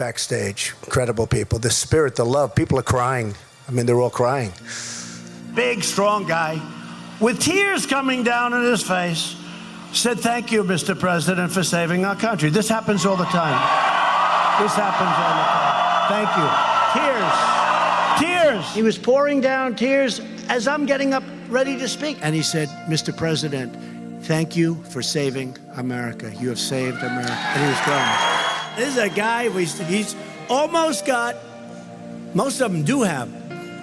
backstage. Incredible people. The spirit, the love. People are crying. I mean, they're all crying. Big, strong guy with tears coming down on his face said, "Thank you, Mr. President, for saving our country." This happens all the time. This happens all the time. Thank you. Tears. Tears. He was pouring down tears as I'm getting up ready to speak. And he said, "Mr. President, thank you for saving America. You have saved America." And he was crying. This is a guy, he's almost got, most of them do have,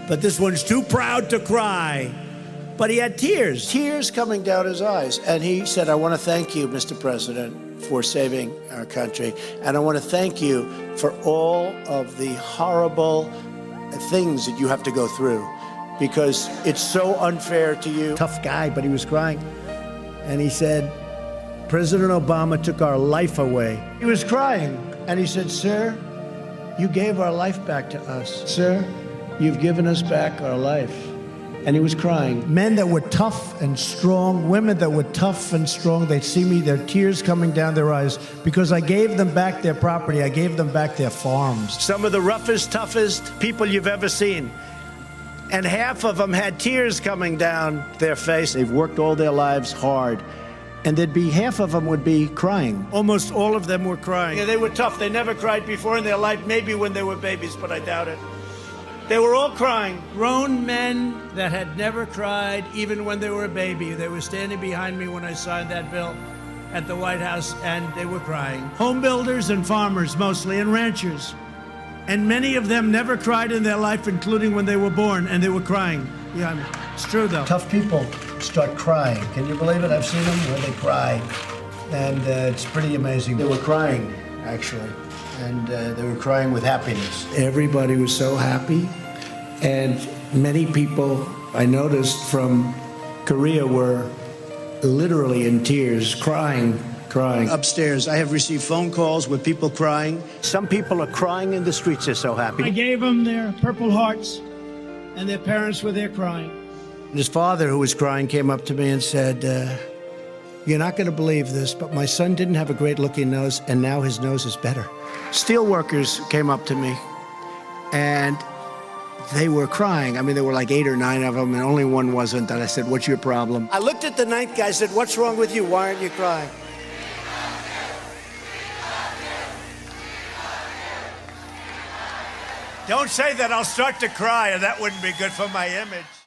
but this one's too proud to cry. But he had tears coming down his eyes. And he said, "I want to thank you, Mr. President, for saving our country. And I want to thank you for all of the horrible things that you have to go through, because it's so unfair to you." Tough guy, but he was crying. And he said, "President Obama took our life away." He was crying. And he said, "Sir, you gave our life back to us. Sir, you've given us back our life." And he was crying. Men that were tough and strong, women that were tough and strong, they'd see me, their tears coming down their eyes, because I gave them back their property. I gave them back their farms. Some of the roughest, toughest people you've ever seen. And half of them had tears coming down their face. They've worked all their lives hard. And there'd be half of them would be crying. Almost all of them were crying. Yeah, they were tough. They never cried before in their life, maybe when they were babies, but I doubt it. They were all crying. Grown men that had never cried, even when they were a baby. They were standing behind me when I signed that bill at the White House, and they were crying. Home builders and farmers mostly, and ranchers. And many of them never cried in their life, including when they were born, and they were crying. Yeah, it's true, though. Tough people start crying. Can you believe it? I've seen them where they cry. And it's pretty amazing. They were crying, actually. And they were crying with happiness. Everybody was so happy. And many people I noticed from Korea were literally in tears, crying. Upstairs, I have received phone calls with people crying. Some people are crying in the streets, they're so happy. I gave them their Purple Hearts, and their parents were there crying. His father, who was crying, came up to me and said, "You're not going to believe this, but my son didn't have a great-looking nose, and now his nose is better." Steel workers came up to me, and they were crying. I mean, there were like 8 or 9 of them, and only one wasn't. And I said, "What's your problem?" I looked at the 9th guy, I said, "What's wrong with you? Why aren't you crying?" Don't say that, I'll start to cry, and that wouldn't be good for my image.